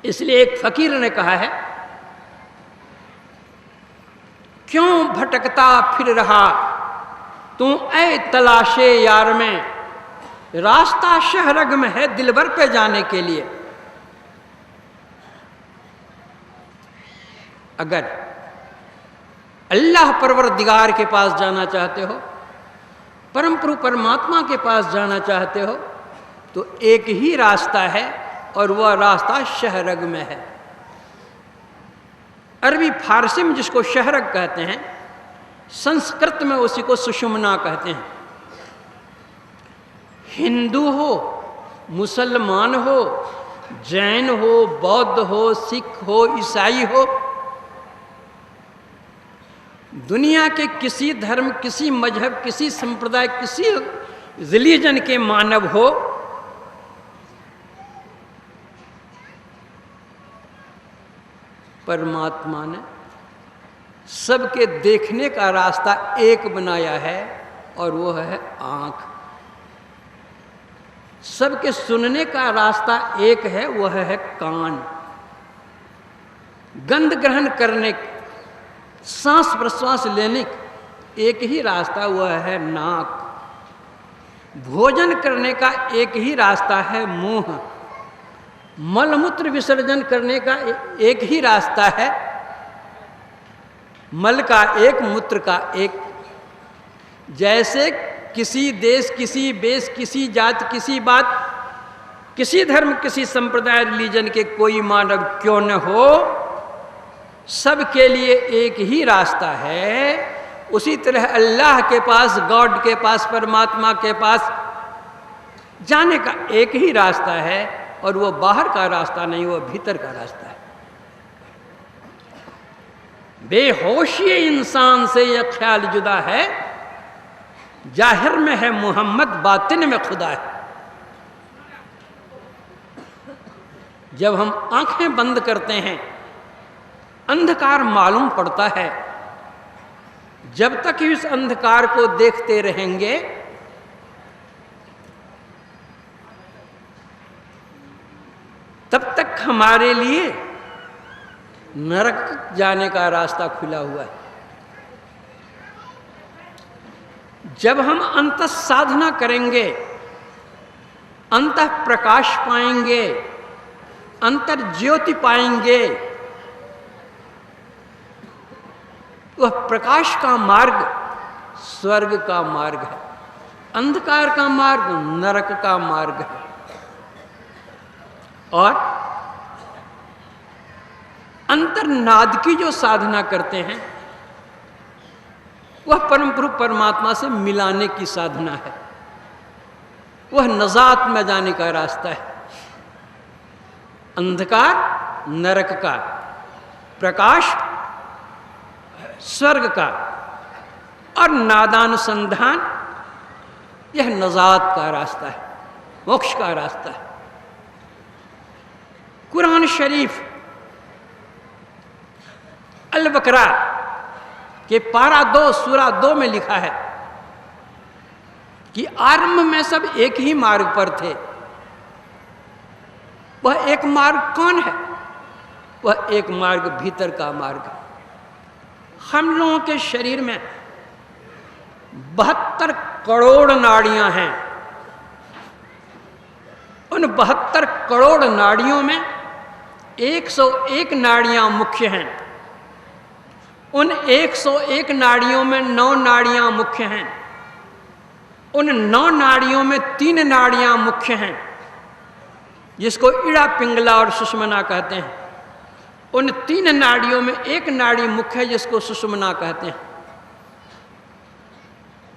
इसलिए एक फकीर ने कहा है, क्यों भटकता फिर रहा तू ऐ तलाशे यार में, रास्ता शहरग में है दिलबर पे जाने के लिए। अगर अल्लाह परवरदिगार के पास जाना चाहते हो, परम प्रभु परमात्मा के पास जाना चाहते हो, तो एक ही रास्ता है और वह रास्ता शहरग में है। अरबी फारसी में जिसको शहरग कहते हैं, संस्कृत में उसी को सुषुम्ना कहते हैं। हिंदू हो, मुसलमान हो, जैन हो, बौद्ध हो, सिख हो, ईसाई हो, दुनिया के किसी धर्म, किसी मजहब, किसी संप्रदाय, किसी रिलीजन के मानव हो, परमात्मा ने सबके देखने का रास्ता एक बनाया है और वो है आंख। सबके सुनने का रास्ता एक है, वह है कान। गंध ग्रहण करने, सांस प्रश्वास लेने एक ही रास्ता, वह है नाक। भोजन करने का एक ही रास्ता है मुंह। मलमूत्र विसर्जन करने का एक ही रास्ता है, मल का एक, मूत्र का एक। जैसे किसी देश, किसी बेस, किसी जात, किसी बात, किसी धर्म, किसी संप्रदाय, रिलीजन के कोई मानव क्यों न हो, सबके लिए एक ही रास्ता है। उसी तरह अल्लाह के पास, गॉड के पास, परमात्मा के पास जाने का एक ही रास्ता है और वो बाहर का रास्ता नहीं, वो भीतर का रास्ता है। बेहोशी इंसान से यह ख्याल जुदा है, जाहिर में है मोहम्मद, बातिन में खुदा है। जब हम आंखें बंद करते हैं अंधकार मालूम पड़ता है। जब तक इस अंधकार को देखते रहेंगे तब तक हमारे लिए नरक जाने का रास्ता खुला हुआ है। जब हम अंतः साधना करेंगे, अंतः प्रकाश पाएंगे, अंतर ज्योति पाएंगे, वह प्रकाश का मार्ग स्वर्ग का मार्ग है, अंधकार का मार्ग नरक का मार्ग है। और अंतर्नाद की जो साधना करते हैं वह परम प्रभु परमात्मा से मिलाने की साधना है, वह नजात में जाने का रास्ता है। अंधकार नरक का, प्रकाश स्वर्ग का और नादानुसंधान यह नजात का रास्ता है, मोक्ष का रास्ता है। कुरान शरीफ अल बकरा के पारा 2 सूरा 2 में लिखा है कि आरंभ में सब एक ही मार्ग पर थे, वह एक मार्ग कौन है? वह एक मार्ग भीतर का मार्ग। हम लोगों के शरीर में 72 करोड़ नाड़ियां हैं। उन 72 करोड़ नाड़ियों में 101 नाड़ियां मुख्य हैं। उन 101 नाड़ियों में 9 नाड़ियां मुख्य हैं। उन 9 नाड़ियों में 3 नाड़ियां मुख्य हैं, जिसको इड़ा, पिंगला और सुषुम्ना कहते हैं। उन 3 नाड़ियों में एक नाड़ी मुख्य है, जिसको सुषुम्ना कहते हैं।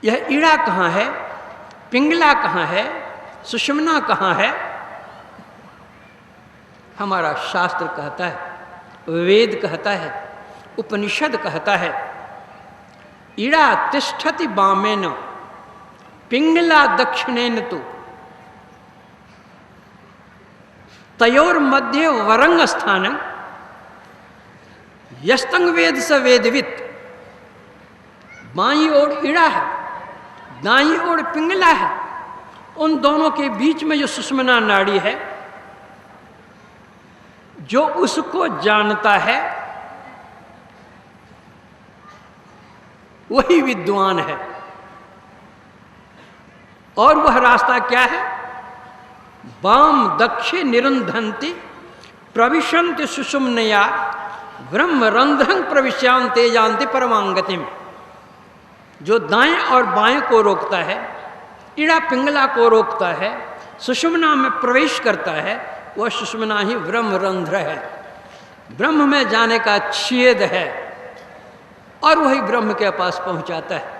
यह इड़ा कहाँ है, पिंगला कहाँ है, सुषुम्ना कहाँ है? हमारा शास्त्र कहता है, वेद कहता है, उपनिषद कहता है, इड़ा तिष्ठति वामेन पिंगला दक्षिणेन तु तयोर मध्य वरंग स्थान यस्तंग वेद स वेदवित। बाईं ओर इड़ा है, दाईं ओर पिंगला है। उन दोनों के बीच में जो सुषुम्ना नाड़ी है, जो उसको जानता है वही विद्वान है। और वह रास्ता क्या है? वाम दक्षे निरुंधन्ति प्रविशन्ति सुषुम्नया ब्रह्मरंध्रं प्रविश्यांते जानते परमांगतिम। जो दाएं और बाएं को रोकता है, इड़ा पिंगला को रोकता है, सुषुम्ना में प्रवेश करता है, वह सुषुम्ना ही ब्रह्मरंध्र है, ब्रह्म में जाने का छेद है, और वही ब्रह्म के पास पहुंचाता है।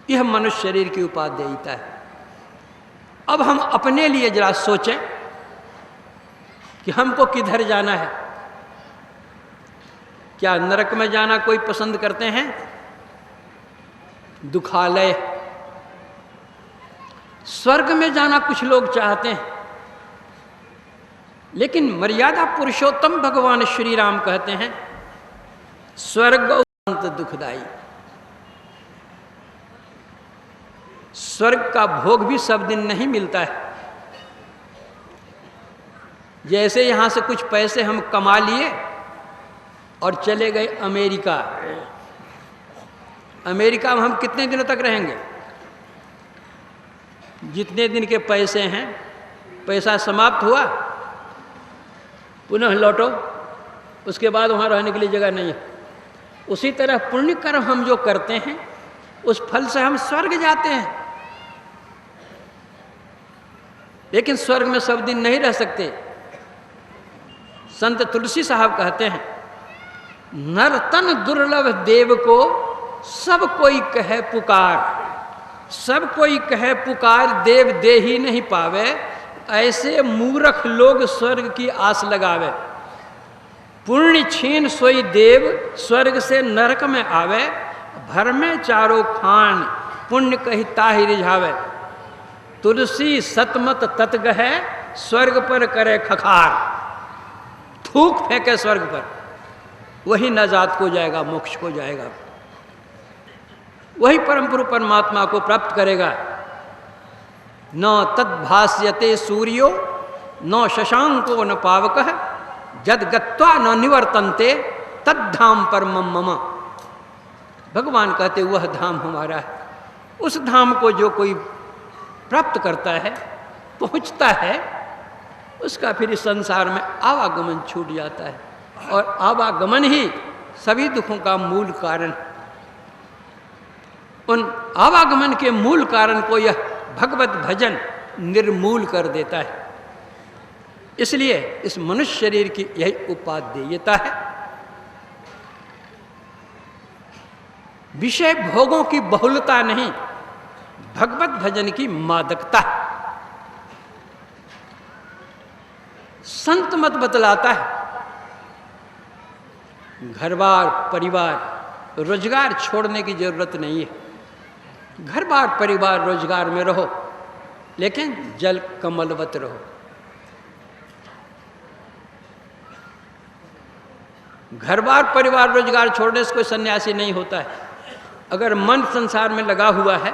यह मनुष्य शरीर की उपादेयता है। अब हम अपने लिए जरा सोचें कि हमको किधर जाना है। क्या नरक में जाना कोई पसंद करते हैं? दुखालय। स्वर्ग में जाना कुछ लोग चाहते हैं, लेकिन मर्यादा पुरुषोत्तम भगवान श्री राम कहते हैं, स्वर्ग अत्यंत दुखदाई। स्वर्ग का भोग भी सब दिन नहीं मिलता है। जैसे यहां से कुछ पैसे हम कमा लिए और चले गए अमेरिका। अमेरिका में हम कितने दिनों तक रहेंगे? जितने दिन के पैसे हैं, पैसा समाप्त हुआ, पुनः लौटो, उसके बाद वहाँ रहने के लिए जगह नहीं है। उसी तरह पुण्य कर्म हम जो करते हैं, उस फल से हम स्वर्ग जाते हैं। लेकिन स्वर्ग में सब दिन नहीं रह सकते। संत तुलसी साहब कहते हैं, नर तन दुर्लभ देव को सब कोई कहे पुकार। सब कोई कहे पुकार, देव दे ही नहीं पावे। ऐसे मूर्ख लोग स्वर्ग की आस लगावे। पुण्य छीन सोई देव, स्वर्ग से नरक में आवे। भर में चारों खान, पुण्य कही ताहि रिझावे। तुलसी सतमत ततगह, स्वर्ग पर करे खखार। थूक फेंके स्वर्ग पर, वही नजात को जाएगा, मोक्ष को जाएगा, वही परम पुरुष परमात्मा को प्राप्त करेगा। न तद्भास्यते सूर्यो न शशांको न पावकः, जद गत्वा न निवर्तन्ते तद्धाम परमं मम। भगवान कहते वह धाम हमारा है। उस धाम को जो कोई प्राप्त करता है, पहुंचता है, उसका फिर इस संसार में आवागमन छूट जाता है। और आवागमन ही सभी दुखों का मूल कारण। उन आवागमन के मूल कारण को यह भगवत भजन निर्मूल कर देता है। इसलिए इस मनुष्य शरीर की यही उपादेयता है। विषय भोगों की बहुलता नहीं, भगवत भजन की मादकता। संत मत बतलाता है, घर बार परिवार रोजगार छोड़ने की जरूरत नहीं है। घर बार परिवार रोजगार में रहो, लेकिन जल कमलवत रहो। घर बार परिवार रोजगार छोड़ने से कोई सन्यासी नहीं होता है। अगर मन संसार में लगा हुआ है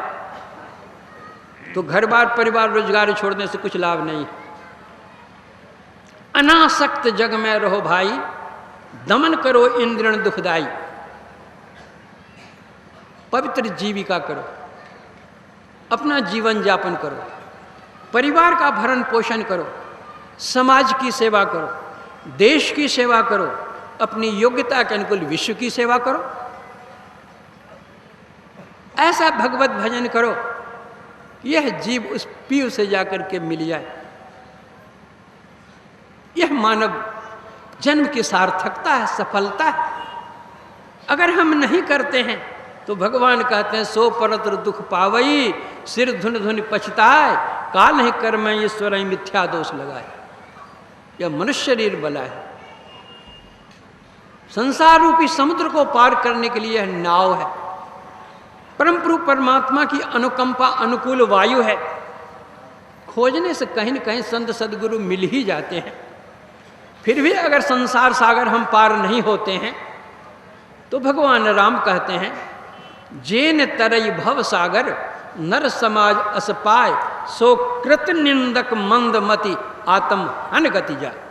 तो घर बार परिवार रोजगार छोड़ने से कुछ लाभ नहीं। अनासक्त जग में रहो भाई, दमन करो इंद्रियण दुखदाई। पवित्र जीविका करो, अपना जीवन यापन करो, परिवार का भरण पोषण करो, समाज की सेवा करो, देश की सेवा करो, अपनी योग्यता के अनुकूल विश्व की सेवा करो। ऐसा भगवत भजन करो, यह जीव उस पीव से जाकर के मिल जाए। यह मानव जन्म की सार्थकता है, सफलता है। अगर हम नहीं करते हैं तो भगवान कहते हैं सो परत्र दुख पावई, सिर धुन धुन पछताए, काल नहीं कर में ईश्वर मिथ्या दोष लगाए। यह मनुष्य शरीर बला है। संसार रूपी समुद्र को पार करने के लिए यह नाव है। परम प्रभु परमात्मा की अनुकंपा अनुकूल वायु है। खोजने से कहीं न कहीं संत सदगुरु मिल ही जाते हैं। फिर भी अगर संसार सागर हम पार नहीं होते हैं तो भगवान राम कहते हैं जेन तरई भव सागर नर समाज अस पाए, सो कृत निंदक मंद मति आत्म हन गति जाए।